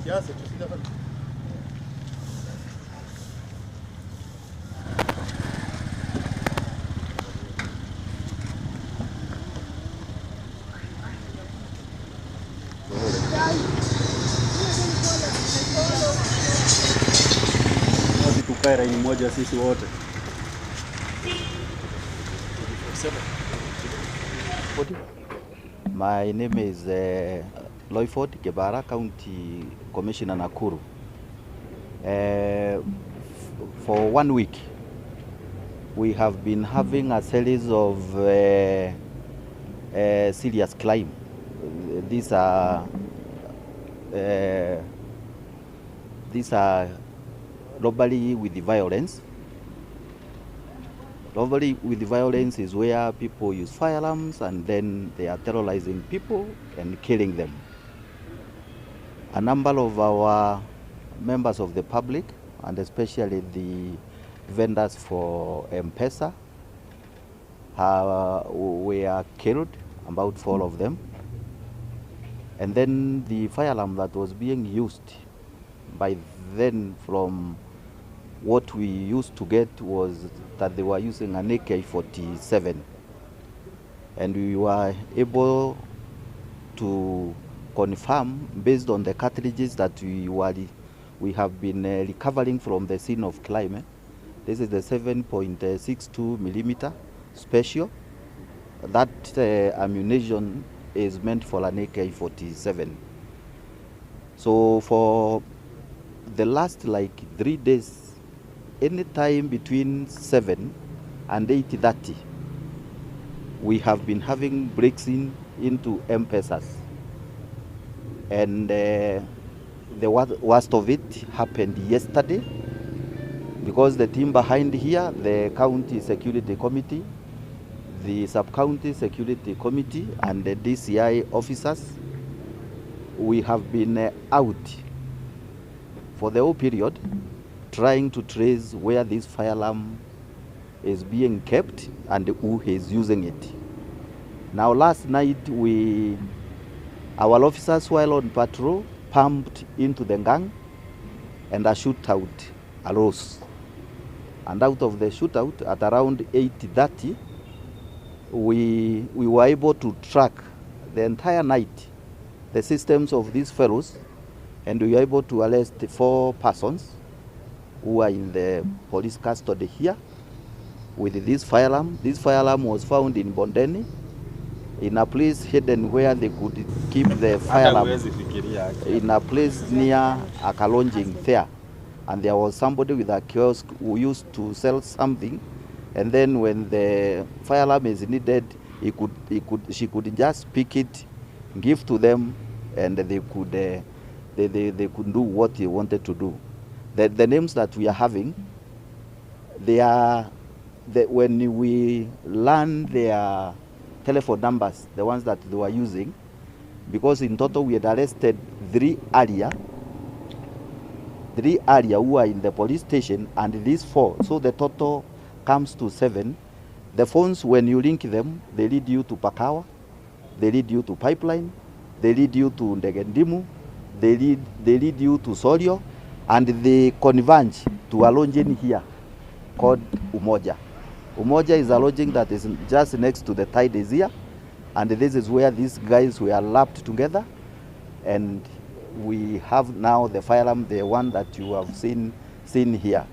Tukae raini moja sisi wote. My name is Loyford Gebara, County Commissioner Nakuru. For 1 week, we have been having a series of serious crime. These are robbery with violence. Robbery with violence is where people use firearms and then they are terrorizing people and killing them. A number of our members of the public, and especially the vendors for M-Pesa, were killed, about 4 of them. And then the firearm that was being used by then, from what we used to get, was that they were using an AK-47. And we were able to confirm, based on the cartridges that we have been recovering from the scene of crime. This is the 7.62 millimeter special. That ammunition is meant for an AK-47. So for the last 3 days, anytime between 7 and 8:30, we have been having breaks into M-Pesas. And the worst of it happened yesterday, because the team behind here, the County Security Committee, the Sub-County Security Committee, and the DCI officers, we have been out for the whole period, trying to trace where this firearm is being kept and who is using it. Now, last night, our officers, while on patrol, pumped into the gang, and a shootout arose. And out of the shootout, at around 8:30, we were able to track the entire night the systems of these fellows, and we were able to arrest 4 persons who are in the police custody here with this firearm. This firearm was found in Bondeni, in a place hidden where they could keep the firearm, in a place near a Kalonjing there. And there was somebody with a kiosk who used to sell something, and then when the firearm is needed, she could just pick it, give to them, and they could do what they wanted to do. The names that we are having, they are, when we learn their telephone numbers, the ones that they were using, because in total we had arrested 3 earlier who are in the police station, and these 4, so the total comes to 7. The phones, when you link them, they lead you to Pakawa, they lead you to Pipeline, they lead you to Ndegendimu, they lead you to Sorio, and they converge to a lodging here called Umoja. Umoja is a lodging that is just next to the Tide is here, and this is where these guys were lapped together, and we have now the firearm, the one that you have seen here.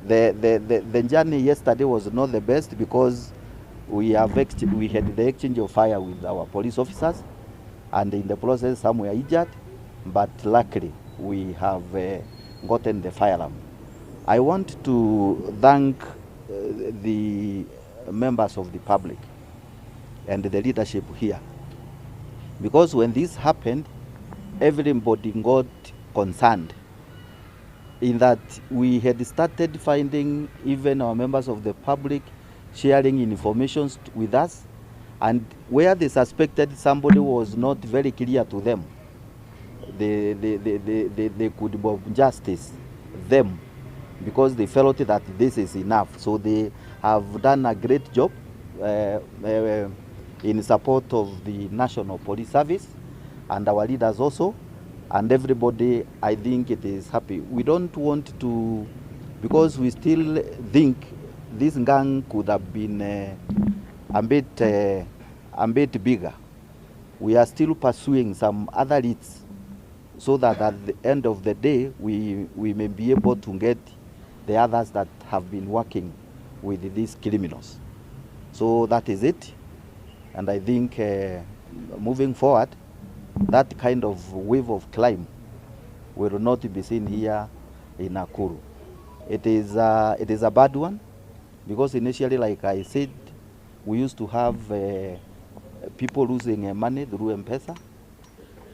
The journey yesterday was not the best, because we had the exchange of fire with our police officers, and in the process some were injured, but luckily we have gotten the firearm. I want to thank the members of the public and the leadership here, because when this happened, everybody got concerned, in that we had started finding even our members of the public sharing information with us, and where they suspected somebody was not very clear to them, they could justice them, because they felt that this is enough. So they have done a great job in support of the National Police Service and our leaders also. and everybody, I think it is happy. We don't want to, because we still think this gang could have been a bit bigger. We are still pursuing some other leads so that at the end of the day, we may be able to get the others that have been working with these criminals. So that is it. And I think moving forward, that kind of wave of crime will not be seen here in Nakuru. It is a bad one, because initially, like I said, we used to have people losing money through M-Pesa.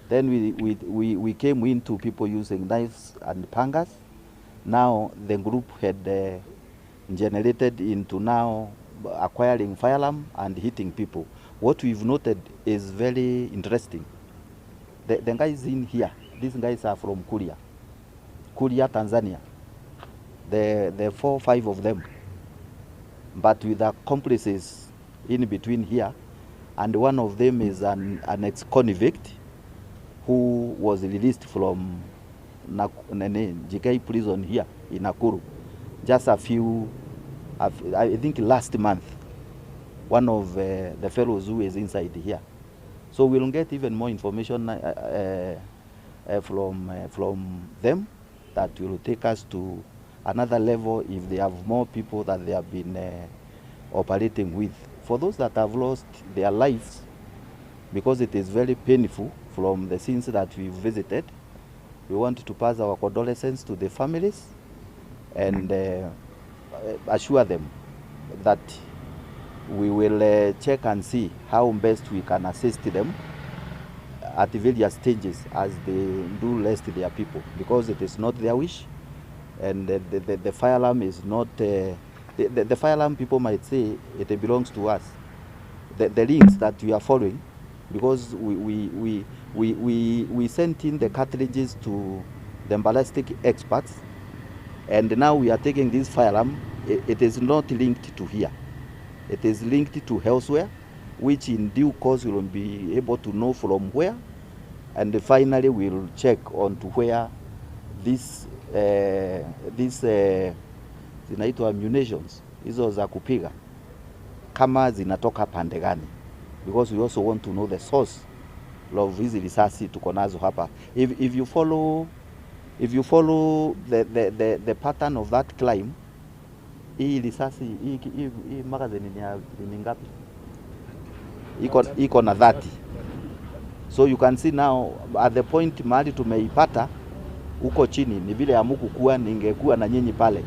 Then we came into people using knives and pangas. Now the group had generated into now acquiring firearm and hitting people. What we've noted is very interesting. The guys in here, these guys are from Kuria, Tanzania. The 4 or 5 of them, but with accomplices in between here, and one of them is an ex-convict who was released from JK prison here in Nakuru just I think last month, one of the fellows who is inside here. So we'll get even more information from them that will take us to another level if they have more people that they have been operating with. For those that have lost their lives, because it is very painful from the scenes that we visited, we want to pass our condolences to the families and assure them that we will check and see how best we can assist them at various stages as they do rest their people, because it is not their wish, and the fire alarm is not, the fire alarm, people might say it belongs to us. The links that we are following, because we sent in the cartridges to the ballistic experts, and now we are taking this fire alarm. It is not linked to here. It is linked to elsewhere, which in due course we will be able to know from where, and finally we will check on to where this zinaitwa ammunitions hizo za kupiga kama zinatoka pande gani, because we also want to know the source of hizi risasi tuko nazo hapa. If you follow the pattern of that climb, hii risasi hii magazine ni ngapi? Iko na 30. So you can see now at the point mahali tumeipata huko chini ni vile hamkukuwa, ningekuwa na nyinyi pale.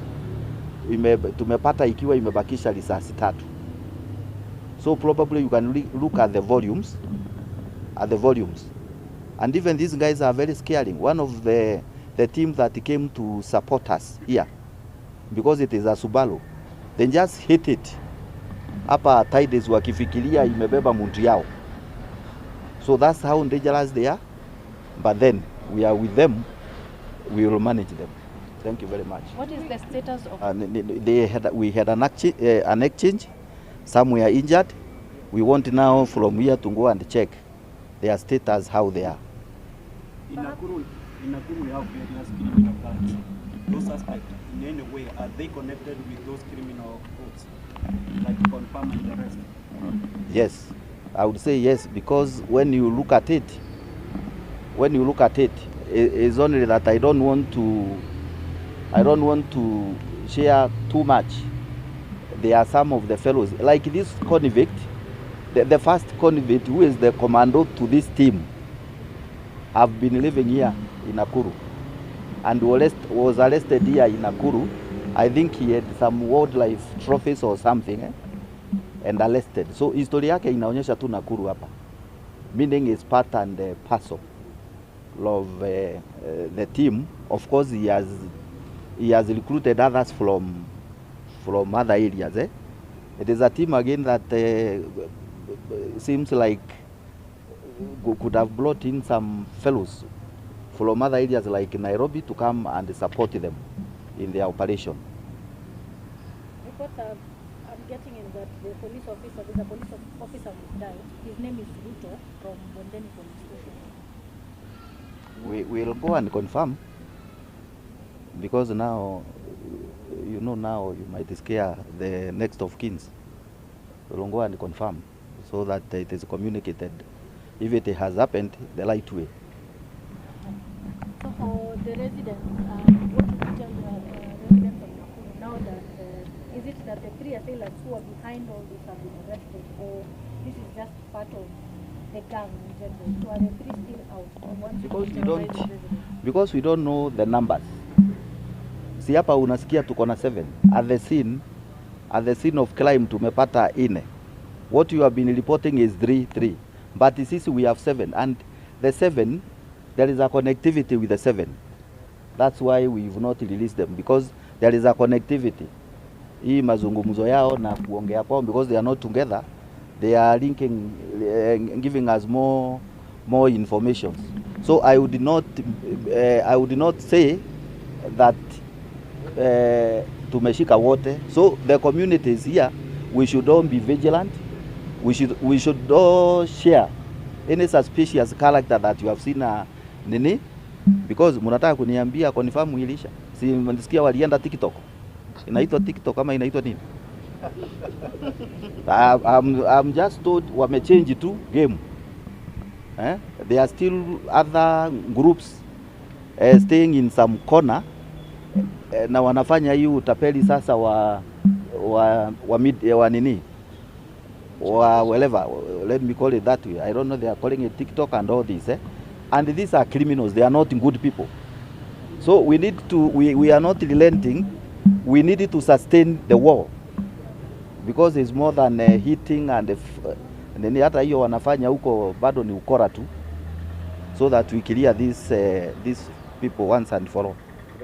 Tumepata ikiwa imebakisha risasi 3. So probably you can look at the volumes, and even these guys are very scaring. One of the team that came to support us here, because it is a Subaru, they just hit it hapa tides wakifikiria imebeba muntu yao. So that's how dangerous they are, but then we are with them, we will manage them. Thank you very much. What is the status of? We had an exchange. Some were injured. We want now from here to go and check their status, how they are. In Nakuru, we have various criminal gangs. Those suspects, in any way, are they connected with those criminal groups, like confirm and arrest? Yes, I would say yes, because when you look at it, it's only that I don't want to share too much. There are some of the fellows, like this convict, the first convict who is the commando to this team, have been living here in Nakuru and was arrested here in Nakuru. I think he had some wildlife trophies or something, and arrested. So historia yake inaonyesha tu Nakuru hapa, meaning is part and parcel of the team. Of course, he has recruited others from other areas. It is a team again that seems like could have brought in some fellows from other areas like Nairobi to come and support them in their operation. Report I'm getting in that the police officer who died, his name is Shòotout from Bondeni Police Station. We'll go and confirm, because now, you know, now you might scare the next of kins. We'll go and confirm so that it is communicated if it has happened the right way. So for the residents, what would you tell the residents of Nakuru now that, is it that the 3 assailants who are behind all this have been arrested, or this is just part of the gang in general? So are the 3 still out? Once Because we don't know the numbers. Si hapa unasikia tuko na 7. At the scene of crime tumepata 4. What you have been reporting is 3. But sisi we have 7, and the 7, there is a connectivity with the 7. That's why we've not released them, because there is a connectivity. Hii mazungumzo yao na kuongea kwao, because they are not together, they are linking, giving us more information. So I would not say that tumeshika wote. So the communities here, we should all be vigilant. We should all share any suspicious character that you have seen nini, because munataka kuniambia confirm ilisha. Si mnisikia walienda TikTok. Inaitwa TikTok kama inaitwa nini? I'm just told wamechange tu game. There are still other groups staying in some corner, na wanafanya hii utapeli sasa wa nini, whatever, let me call it that way. I don't know, they are calling it TikTok and all this, and these are criminals. They are not good people. So we need to, we are not relenting. We need to sustain the war, because it's more than hitting and nini. Hata hiyo wanafanya huko bado ni ukora tu, so that we clear these people once and for all.